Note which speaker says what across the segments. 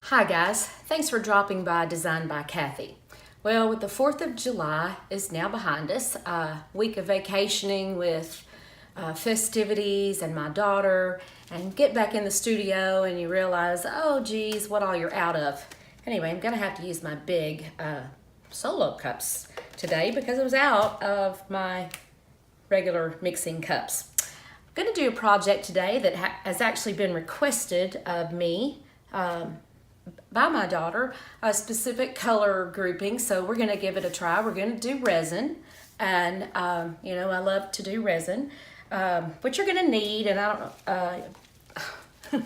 Speaker 1: Hi guys, thanks for dropping by Design by Kathy. Well, with the 4th of July is now behind us, a week of vacationing with festivities and my daughter, and get back in the studio and you realize, oh geez, what all you're out of. Anyway, I'm gonna have to use my big solo cups today because I was out of my regular mixing cups. I'm gonna do a project today that has actually been requested of me by my daughter, a specific color grouping, so we're going to give it a try. We're going to do resin, and you know, I love to do resin. What you're going to need, and I don't know,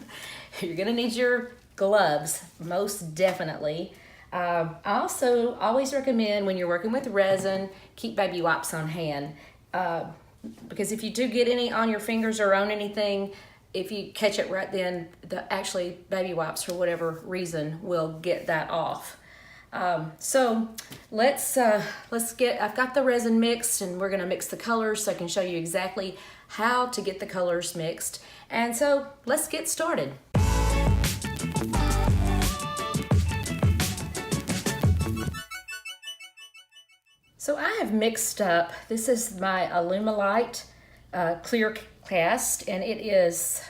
Speaker 1: you're going to need your gloves, most definitely. I also always recommend when you're working with resin, keep baby wipes on hand, because if you do get any on your fingers or on anything, if you catch it right then, actually baby wipes for whatever reason will get that off. So let's get, I've got the resin mixed and we're gonna mix the colors so I can show you exactly how to get the colors mixed. And so let's get started. So I have mixed up, this is my Alumilite clear cast, and it is,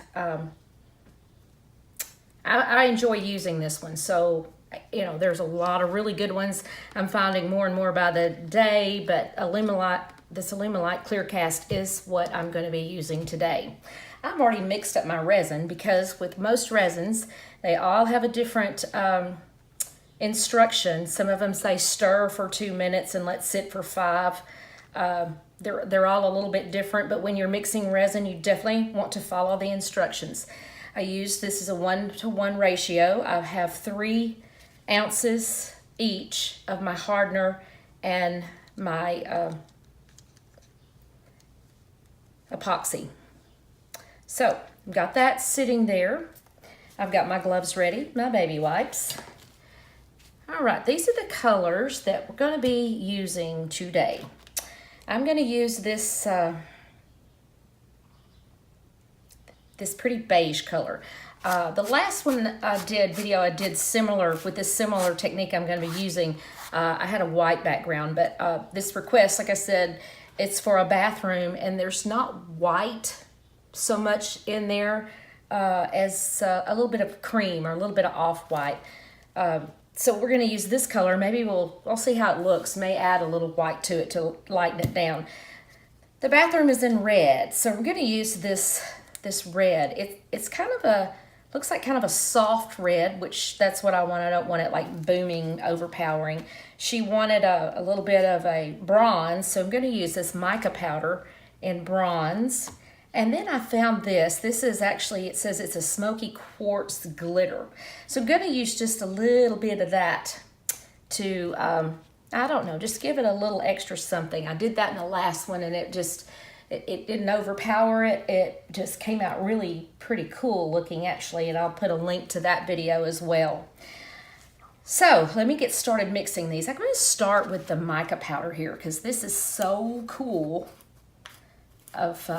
Speaker 1: I enjoy using this one. So, you know, there's a lot of really good ones I'm finding more and more by the day, but this Alumilite clear cast is what I'm going to be using today. I've already mixed up my resin because with most resins, they all have a different instruction. Some of them say stir for 2 minutes and let sit for 5. They're all a little bit different, but when you're mixing resin, you definitely want to follow the instructions. This is a 1-to-1 ratio. I have 3 ounces each of my hardener and my epoxy. So I've got that sitting there. I've got my gloves ready, my baby wipes. All right, these are the colors that we're going to be using today. I'm going to use this this pretty beige color. The last one I did similar with this similar technique I'm going to be using. I had a white background, but this request, like I said, it's for a bathroom, and there's not white so much in there as a little bit of cream or a little bit of off-white. So we're going to use this color. Maybe I'll see how it looks. May add a little white to it to lighten it down. The bathroom is in red, so we're going to use this red. It's kind of looks like kind of a soft red, which that's what I want. I don't want it like booming, overpowering. She wanted a little bit of a bronze, so I'm going to use this mica powder in bronze. And then I found this is actually, it says it's a smoky quartz glitter. So I'm going to use just a little bit of that to, I don't know, just give it a little extra something. I did that in the last one and it didn't overpower it. It just came out really pretty cool looking actually, and I'll put a link to that video as well. So let me get started mixing these. I'm going to start with the mica powder here because this is so cool of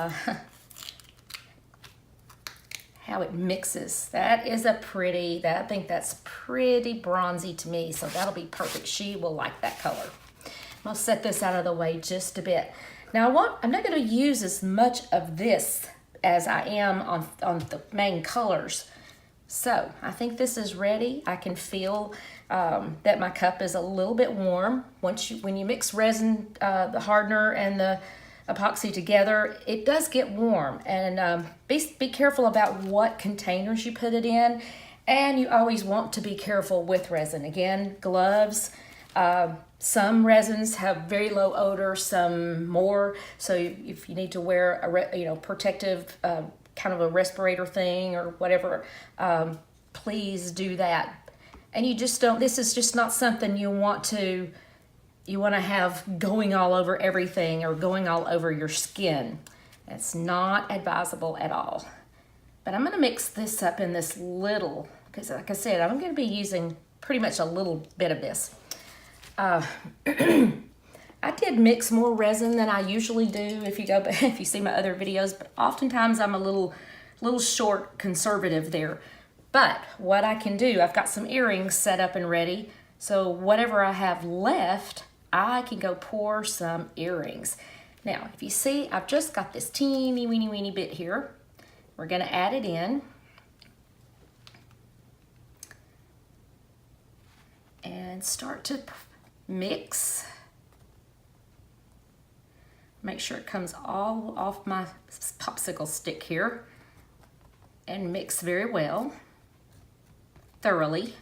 Speaker 1: how it mixes. That is I think that's pretty bronzy to me, so that'll be perfect. She will like that color. I'll set this out of the way just a bit. Now I'm not going to use as much of this as I am on the main colors. So I think this is ready. I can feel that my cup is a little bit warm. When you mix resin, the hardener and the epoxy together, it does get warm, and be careful about what containers you put it in, and you always want to be careful with resin. Again, gloves. Some resins have very low odor, some more. So if you need to wear a protective kind of a respirator thing or whatever, please do that. And you just don't. This is just not something you want to have going all over everything or going all over your skin. It's not advisable at all. But I'm going to mix this up in this little, because like I said, I'm going to be using pretty much a little bit of this. I did mix more resin than I usually do if you see my other videos, but oftentimes I'm a little short conservative there. But what I can do, I've got some earrings set up and ready. So whatever I have left, I can go pour some earrings. Now, if you see, I've just got this teeny weeny bit here. We're gonna add it in. And start to mix. Make sure it comes all off my popsicle stick here. And mix very well, thoroughly.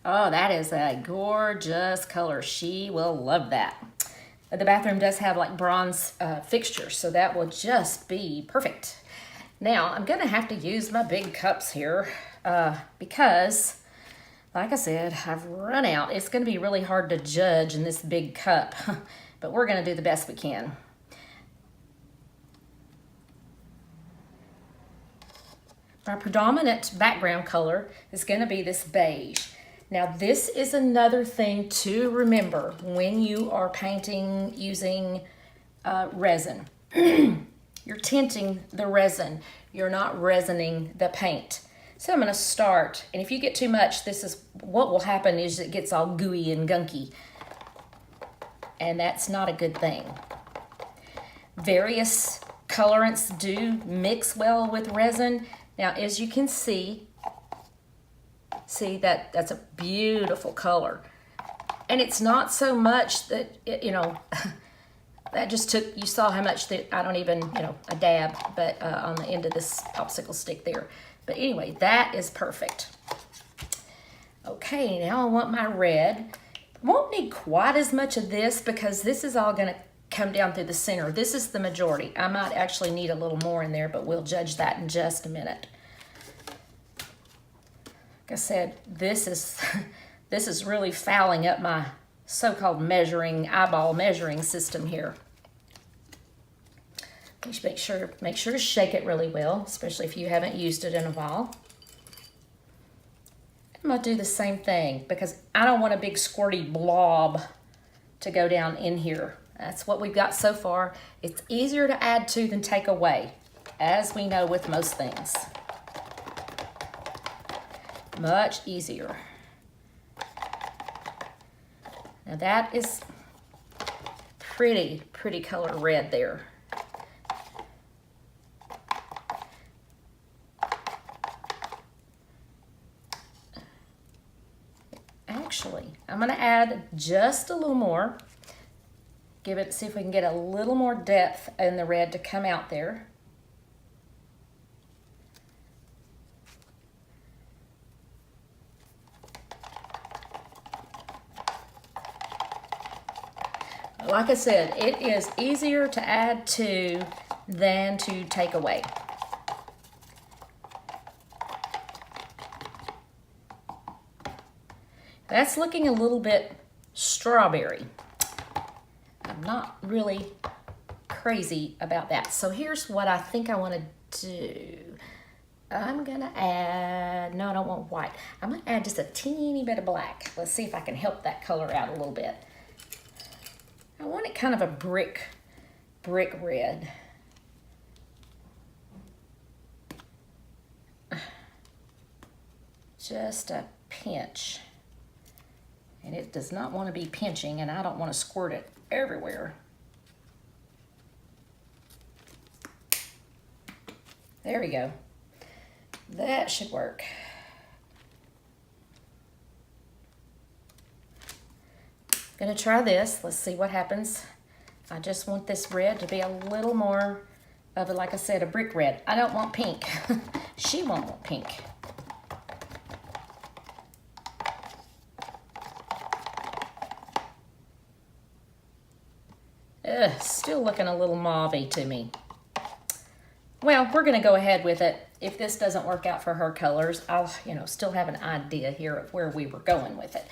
Speaker 1: Oh, that is a gorgeous color. She will love that. The bathroom does have like bronze fixtures, so that will just be perfect. Now, I'm gonna have to use my big cups here because, like I said, I've run out. It's gonna be really hard to judge in this big cup, but we're gonna do the best we can. My predominant background color is gonna be this beige. Now, this is another thing to remember when you are painting using resin. You're tinting the resin. You're not resining the paint. So I'm gonna start, and if you get too much, this is what will happen is it gets all gooey and gunky. And that's not a good thing. Various colorants do mix well with resin. Now, as you can see that's a beautiful color. And it's not so much that, you know, that just took, you saw how much that, I don't even, you know, a dab, but on the end of this popsicle stick there. But anyway, that is perfect. Okay, now I want my red. Won't need quite as much of this because this is all gonna come down through the center. This is the majority. I might actually need a little more in there, but we'll judge that in just a minute. Like I said, this is really fouling up my so-called eyeball measuring system here. You should make sure to shake it really well, especially if you haven't used it in a while. I'm gonna do the same thing because I don't want a big squirty blob to go down in here. That's what we've got so far. It's easier to add to than take away, as we know with most things. Much easier. Now that is pretty color red there. Actually, I'm gonna add just a little more. See if we can get a little more depth in the red to come out there. Like I said, it is easier to add to than to take away. That's looking a little bit strawberry. I'm not really crazy about that. So here's what I think I want to do. I'm gonna add, no, I don't want white. I'm gonna add just a teeny bit of black. Let's see if I can help that color out a little bit. I want it kind of a brick red. Just a pinch. And it does not want to be pinching, and I don't want to squirt it everywhere. There we go. That should work. Gonna try this. Let's see what happens. I just want this red to be a little more of, like I said, a brick red. I don't want pink. She won't want pink. Still looking a little mauve-y to me. Well, we're gonna go ahead with it. If this doesn't work out for her colors, I'll, still have an idea here of where we were going with it.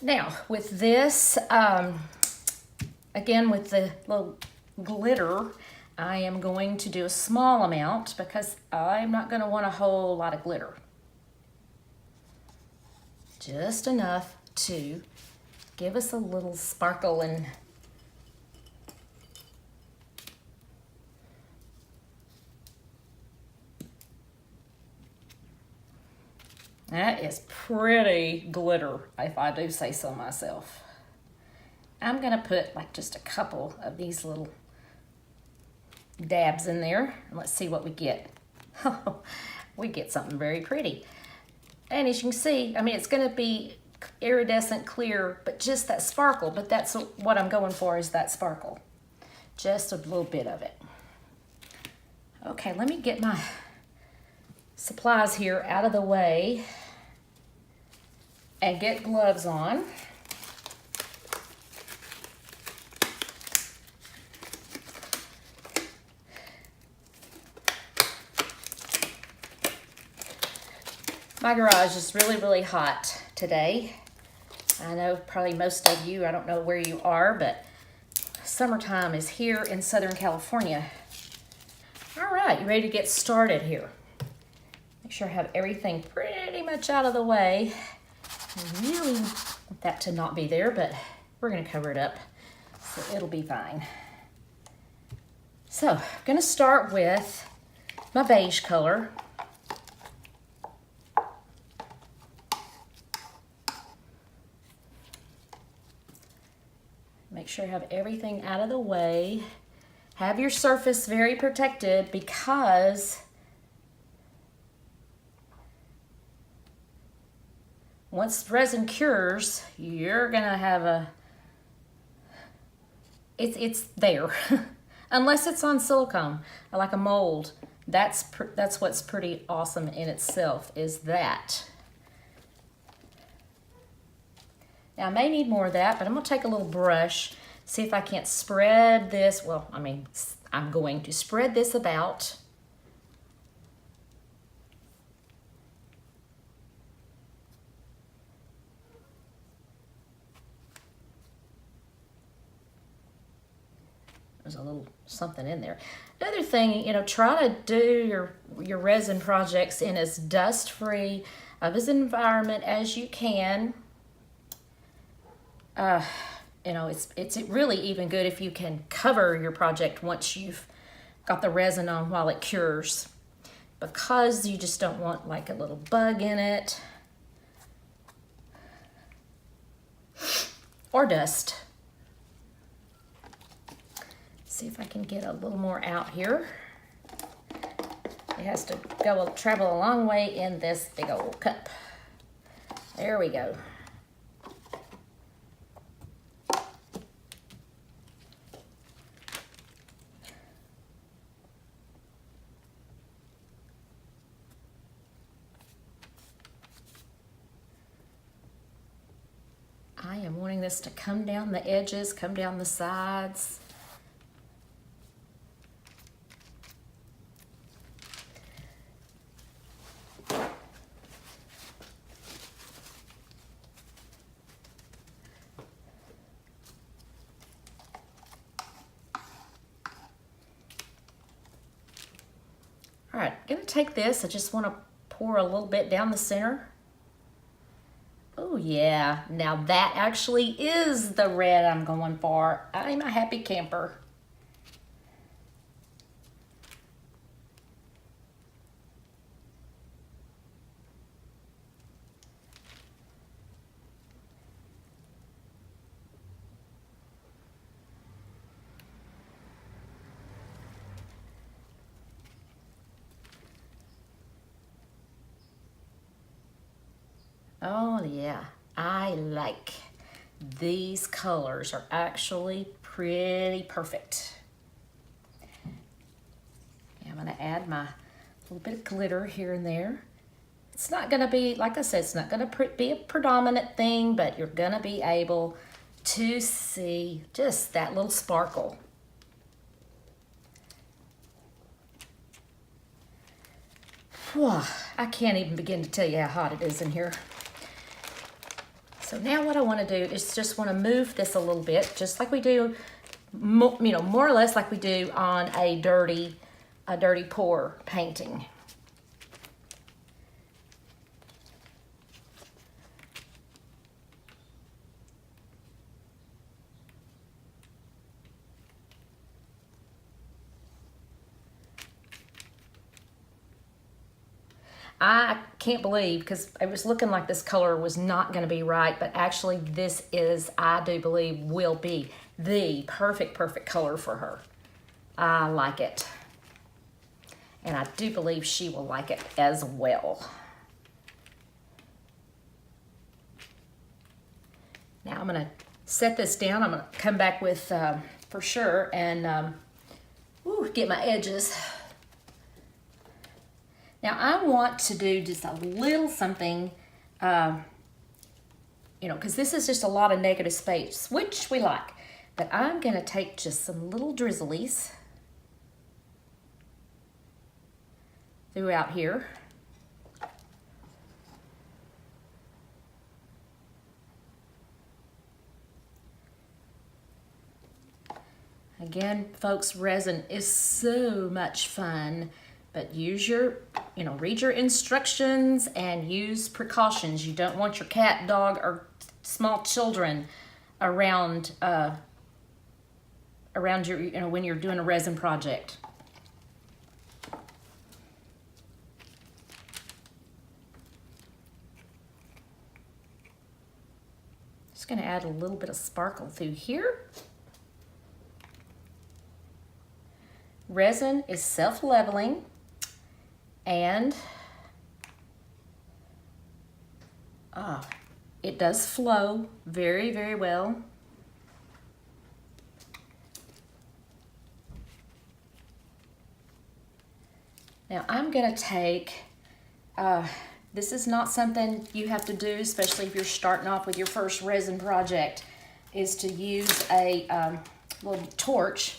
Speaker 1: Now, with this, again, with the little glitter, I am going to do a small amount because I'm not gonna want a whole lot of glitter. Just enough to give us a little sparkle and That is pretty glitter, if I do say so myself. I'm gonna put like just a couple of these little dabs in there, and let's see what we get. We get something very pretty. And as you can see, I mean, it's gonna be iridescent clear, but just that sparkle, but that's what I'm going for, is that sparkle. Just a little bit of it. Okay, let me get my supplies here out of the way and get gloves on. My garage is really, really hot today. I know probably most of you, I don't know where you are, but summertime is here in Southern California. All right, you ready to get started here? Make sure I have everything pretty much out of the way. I really want that to not be there, but we're gonna cover it up, so it'll be fine. So, I'm gonna start with my beige color. Make sure you have everything out of the way. Have your surface very protected, because once resin cures, you're gonna have it's there. Unless it's on silicone, like a mold. That's what's pretty awesome in itself, is that. Now I may need more of that, but I'm gonna take a little brush, see if I can't spread this. Well, I mean, I'm going to spread this about. There's a little something in there. Another thing, you know, try to do your resin projects in as dust-free of an environment as you can. You know, it's really even good if you can cover your project once you've got the resin on while it cures, because you just don't want like a little bug in it or dust. See if I can get a little more out here. It has to travel a long way in this big old cup. There we go. I am wanting this to come down the edges, come down the sides. All right, I'm gonna take this. I just want to pour a little bit down the center. Oh yeah, now that actually is the red I'm going for. I'm a happy camper. Oh yeah, I like these colors, are actually pretty perfect. Okay, I'm gonna add my little bit of glitter here and there. It's not gonna be, like I said, it's not gonna be a predominant thing, but you're gonna be able to see just that little sparkle. Whew, I can't even begin to tell you how hot it is in here. So now what I want to do is just want to move this a little bit, just like we do, you know, more or less like we do on a dirty pour painting. I can't believe, because it was looking like this color was not going to be right, but actually this is, I do believe, will be the perfect color for her. I like it. And I do believe she will like it as well. Now I'm going to set this down. I'm going to come back with, for sure, and get my edges. Now I want to do just a little something, because this is just a lot of negative space, which we like. But I'm going to take just some little drizzlies throughout here. Again, folks, resin is so much fun, but use your, read your instructions and use precautions. You don't want your cat, dog, or small children around your, when you're doing a resin project. Just going to add a little bit of sparkle through here. Resin is self-leveling, and it does flow very, very well. Now I'm going to take, this is not something you have to do, especially if you're starting off with your first resin project, is to use a little torch.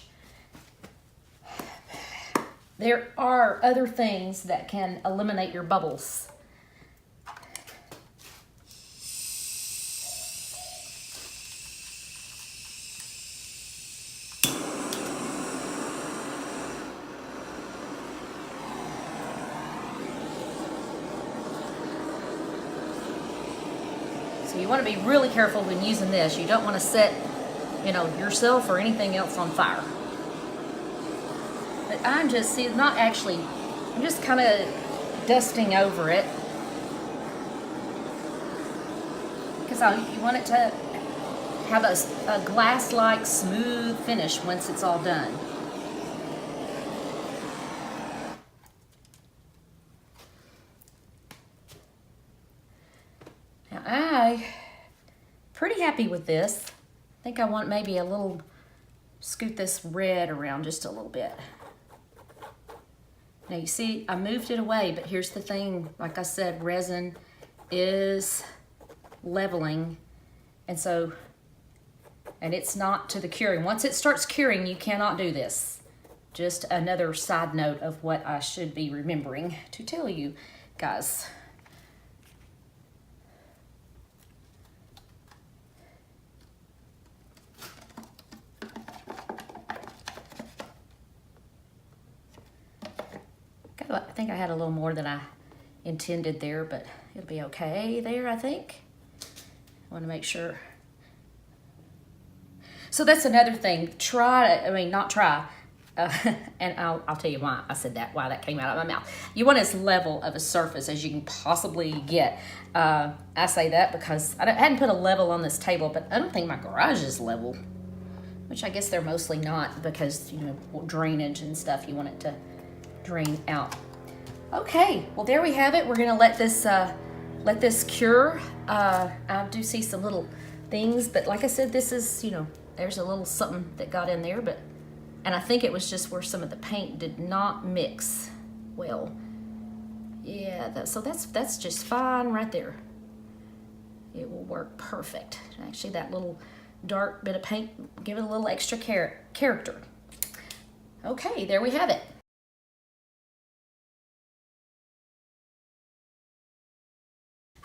Speaker 1: There are other things that can eliminate your bubbles. So you want to be really careful when using this. You don't want to set, yourself or anything else on fire. But I'm just, I'm just kind of dusting over it. Because you want it to have a glass-like smooth finish once it's all done. Now I'm pretty happy with this. I think I want maybe a little, scoot this red around just a little bit. Now you see, I moved it away, but here's the thing, like I said, resin is leveling, and it's not to the curing. Once it starts curing, you cannot do this. Just another side note of what I should be remembering to tell you guys. I think I had a little more than I intended there, but it'll be okay there, I think. I want to make sure. So that's another thing. And I'll tell you why I said that, why that came out of my mouth. You want as level of a surface as you can possibly get. I say that because I hadn't put a level on this table, but I don't think my garage is level, which I guess they're mostly not because, drainage and stuff, you want it to drain out. Okay, well there we have it. We're gonna let this cure. I do see some little things, but like I said, this is, there's a little something that got in there, and I think it was just where some of the paint did not mix well. Yeah, so that's just fine right there. It will work perfect. Actually, that little dark bit of paint, give it a little extra character. Okay, there we have it.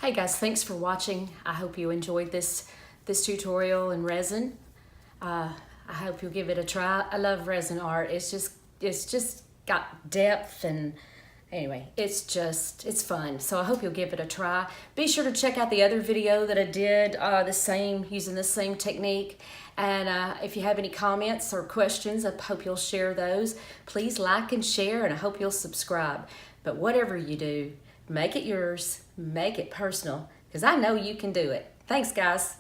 Speaker 1: Hey guys, thanks for watching. I hope you enjoyed this tutorial in resin. I hope you'll give it a try. I love resin art. It's just got depth, and anyway, it's fun. So I hope you'll give it a try. Be sure to check out the other video that I did using the same technique. And if you have any comments or questions, I hope you'll share those. Please like and share, and I hope you'll subscribe. But whatever you do, Make it yours. Make it personal, because I know you can do it. Thanks, guys.